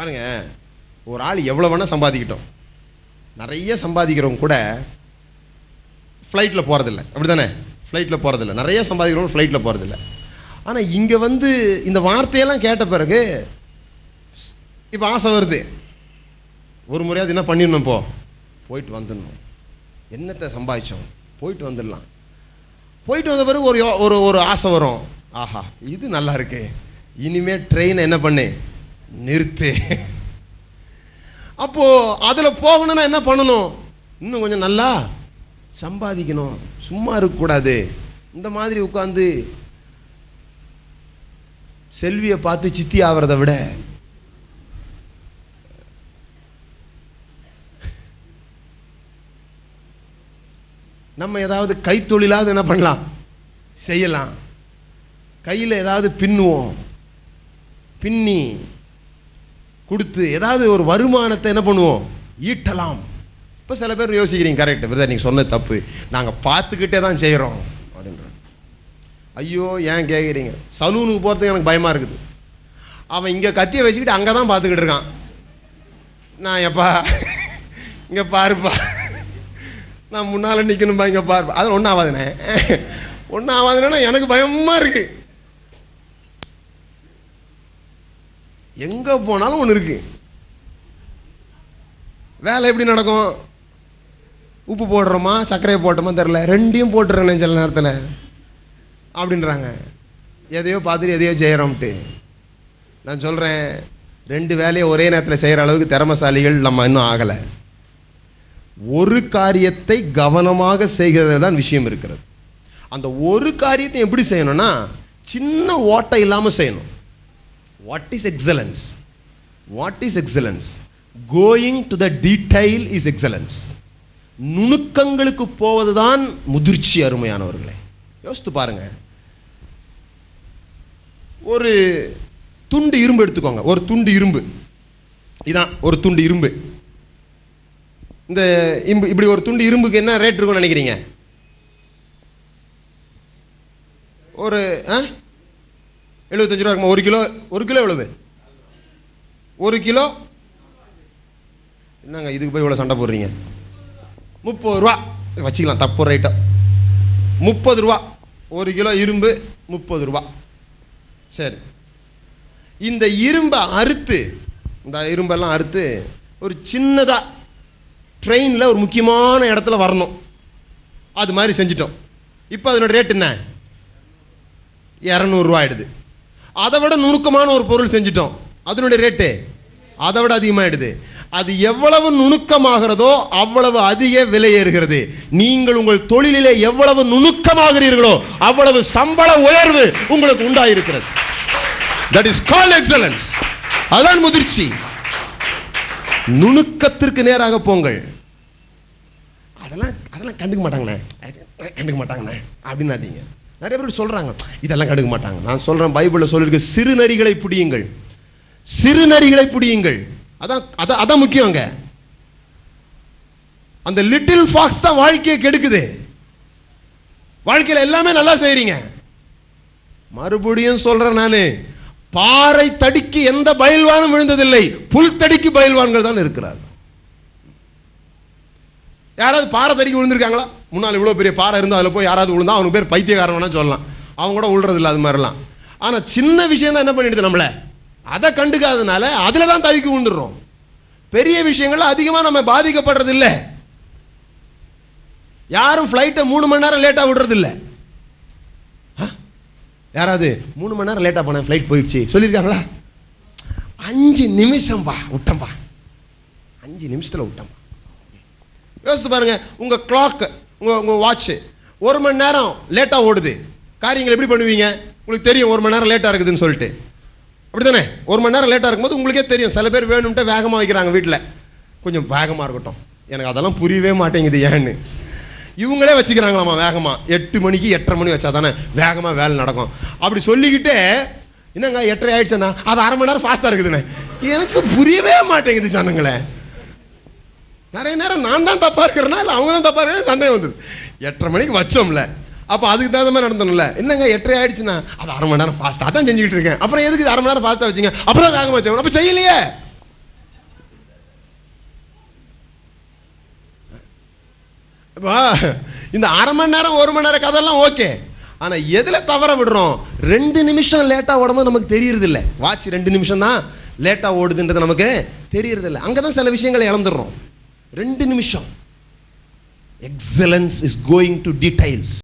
பாருங்கள், ஒரு ஆள் எவ்வளோ வேணால் சம்பாதிக்கிட்டோம். நிறைய சம்பாதிக்கிறவங்க கூட ஃப்ளைட்டில் போகிறதில்ல, அப்படி தானே? ஃப்ளைட்டில் போகிறதில்ல. நிறைய சம்பாதிக்கிறவங்க ஃப்ளைட்டில் போகிறதில்ல. ஆனால் இங்கே வந்து இந்த வார்த்தையெல்லாம் கேட்ட பிறகு இப்போ ஆசை வருது. ஒரு முறையாவது என்ன பண்ணிடணும், போயிட்டு வந்துடணும். என்னத்தை சம்பாதிச்சோம், போயிட்டு வந்துடலாம். போயிட்டு வந்த பிறகு ஒரு ஒரு ஆசை வரும். ஆஹா, இது நல்லா இருக்கு, இனிமேல் ட்ரெயினை என்ன பண்ணு, நிறுத்து. அப்போது அதில் போகணுன்னா என்ன பண்ணணும்? இன்னும் கொஞ்சம் நல்லா சம்பாதிக்கணும், சும்மா இருக்கக்கூடாது. இந்த மாதிரி உட்காந்து செல்வியை பார்த்து சித்தி ஆகிறத விட நம்ம ஏதாவது கைத்தொழிலாவது என்ன பண்ணலாம், செய்யலாம். கையில் ஏதாவது பின்னுவோம், பின்னி கொடுத்து ஏதாவது ஒரு வருமானத்தை என்ன பண்ணுவோம், ஈட்டலாம். இப்போ சில பேர் யோசிக்கிறீங்க, கரெக்ட் பிரதர், நீங்கள் சொன்னது தப்பு, நாங்கள் பார்த்துக்கிட்டே தான் செய்கிறோம் அப்படின்ற. ஐயோ, ஏன் கேட்குறீங்க? சலூனுக்கு போகிறதுக்கு எனக்கு பயமாக இருக்குது. அவன் இங்கே கத்தியை வச்சுக்கிட்டு அங்கே தான் பார்த்துக்கிட்டு இருக்கான். நான் எப்பா இங்கே பாருப்பா, நான் முன்னால் நிற்கணும்பா, இங்கே பாருப்பா. அதில் ஒன்றும் ஆகாதுண்ணே, ஒன்றும் ஆகாதுன்னா எனக்கு பயமாக இருக்குது. எங்கே போனாலும் ஒன்று இருக்குது. வேலை எப்படி நடக்கும்? உப்பு போடுறோமா சர்க்கரையை போட்டோமா தெரில, ரெண்டையும் போட்டுறேன் சில நேரத்தில் அப்படின்றாங்க. எதையோ பார்த்துட்டு எதையோ செய்கிறோம்ட்டு. நான் சொல்கிறேன், ரெண்டு வேலையை ஒரே நேரத்தில் செய்கிற அளவுக்கு திறமசாலிகள் நம்ம இன்னும் ஆகலை. ஒரு காரியத்தை கவனமாக செய்கிறது தான் விஷயம் இருக்கிறது. அந்த ஒரு காரியத்தை எப்படி செய்யணும்னா, சின்ன ஓட்டை இல்லாமல் செய்யணும். What is excellence? What is excellence? Going to the detail is excellence. நுணுக்கங்களுக்கு போவதுதான் முதிர்ச்சி. அருமையானவர்களே, யோசித்து பாருங்க. ஒரு துண்டு இரும்பு எடுத்துக்கோங்க. ஒரு துண்டு இரும்பு, இதான் ஒரு துண்டு இரும்பு. இந்த இப்படி ஒரு துண்டு இரும்புக்கு என்ன ரேட் இருக்கும்னு நினைக்கிறீங்க? ஒரு 75 ரூபா இருக்குமா? ஒரு கிலோ எவ்வளவு? ஒரு கிலோ என்னங்க இதுக்கு போய் இவ்வளோ சண்டை போடுறீங்க? 30 ரூபா வச்சுக்கலாம், தப்பு ரைட்டா. 30 ரூபா ஒரு கிலோ இரும்பு, 30 ரூபா. சரி, இந்த இரும்பை அறுத்து, இந்த இரும்பெல்லாம் அறுத்து ஒரு சின்னதாக ட்ரெயினில் ஒரு முக்கியமான இடத்துல வரணும், அது மாதிரி செஞ்சிட்டோம். இப்போ அதனோட ரேட் என்ன? 200 ரூபா ஆயிடுது. அதை விட நுணுக்கமான ஒரு பொருள் செஞ்சிட்டோம், அதனுடைய ரேட்டு அதை விட அதிகமாகிடுது. அது எவ்வளவு நுணுக்கமாகிறதோ அவ்வளவு அதிக விலை ஏறுகிறது. நீங்கள் உங்கள் தொழிலிலே எவ்வளவு நுணுக்கமாகிறீர்களோ அவ்வளவு சம்பள உயர்வு உங்களுக்கு உண்டாயிருக்கிறது. That is called excellence. அதான் முதிர்ச்சி. நுணுக்கத்திற்கு நேராக போங்கள். அதெல்லாம் கண்டுக்க மாட்டாங்கண்ணே அப்படின்னாதீங்க. நிறைய பேர் சொல்றாங்க இதெல்லாம் கண்டுக்க மாட்டாங்க. நான் சொல்றேன், பைபிளில் சொல்லிருக்கு, சிறுநரிகளை பிடியுங்கள், சிறுநரிகளை பிடியுங்கள். அதான் முக்கியங்க. அந்த லிட்டில் ஃபாக்ஸ் தான் வாழ்க்கையை கெடுக்குது. வாழ்க்கையில் எல்லாமே நல்லா செய்றீங்க. மறுபடியும் சொல்றேன், நானு பாறை தடிக்கு எந்த பயில்வானும் விழுந்ததில்லை, புல் தடிக்கு பயில்வான்கள் தான் இருக்கிறார்கள். யாராவது பாறை தடிக்கு விழுந்திருக்காங்களா? முன்னால் இவ்வளோ பெரிய பாறை இருந்தால் அதில் போய் யாராவது விழுந்தா அவனுக்கு பேர் பைத்தியக்காரனா சொல்லலாம். அவங்க கூட விழுறதில்லை அது மாதிரிலாம். ஆனால் சின்ன விஷயம் தான் என்ன பண்ணிடுது நம்மளை, அதை கண்டுக்காதனால அதில் தான் தவிக்கி விழுந்துடுறோம். பெரிய விஷயங்கள்ல அதிகமாக நம்ம பாதிக்கப்படுறது இல்லை. யாரும் ஃப்ளைட்டை 3 மணி நேரம் லேட்டாக விடுறதில்லை. யாராவது 3 மணி நேரம் லேட்டாக போனேன், ஃப்ளைட் போயிடுச்சு சொல்லியிருக்காங்களா? 5 நிமிஷம் விட்டம்பா, 5 நிமிஷத்தில் விட்டம்பா. யோசித்து பாருங்க, உங்கள் கிளாக், உங்கள் வாட்ச் 1 மணி நேரம் லேட்டாக ஓடுது. காரியங்கள் எப்படி பண்ணுவீங்க? உங்களுக்கு தெரியும் 1 மணி நேரம் லேட்டாக இருக்குதுன்னு சொல்லிட்டு, அப்படி தானே? 1 மணி நேரம் லேட்டாக இருக்கும்போது உங்களுக்கே தெரியும். சில பேர் வேணும்ட்டு வேகமாக வைக்கிறாங்க வீட்டில், கொஞ்சம் வேகமாக இருக்கட்டும். எனக்கு அதெல்லாம் புரியவே மாட்டேங்குது ஏன்னு. இவங்களே வச்சுக்கிறாங்களாம்மா வேகமாக, 8 மணிக்கு 8:30 மணி வச்சா தானே வேகமாக வேலை நடக்கும். அப்படி சொல்லிக்கிட்டே என்னங்க 8:30 ஆயிடுச்சுன்னா அது 1/2 மணி நேரம் ஃபாஸ்ட்டாக இருக்குதுண்ணே. எனக்கு புரியவே மாட்டேங்குது ஜனங்களே. நிறைய நேரம் நான் தான் தப்பாக இருக்கிறேன்னா இல்லை அவங்க தான் தப்பாக இருக்கிறேன் சந்தேகம் வந்தது. 8:30 மணிக்கு வச்சோம்ல, அப்போ அதுக்கு தகுந்த மாதிரி நடந்தணும்ல. என்னங்க 8:30 ஆயிடுச்சுன்னா அது 1/2 மணி நேரம் ஃபாஸ்ட்டாக தான் செஞ்சுக்கிட்டு இருக்கேன். அப்புறம் எதுக்கு 1/2 மணி நேரம் ஃபாஸ்ட்டாக வச்சுங்க? அப்புறம் வேகமாக வச்சோம், அப்போ செய்யலையே. இந்த அரை மணி நேரம் 1 மணி நேரம் கதெல்லாம் ஓகே. ஆனால் எதில் தவற விடுறோம்? 2 நிமிஷம் லேட்டாக ஓடும்போது நமக்கு தெரியறதில்ல. வாட்ச் 2 நிமிஷம் தான் லேட்டாக ஓடுதுன்றது நமக்கு தெரியறதில்ல. அங்கே தான் சில விஷயங்களை இழந்துடுறோம். 2 நிமிஷம். Excellence is going to details.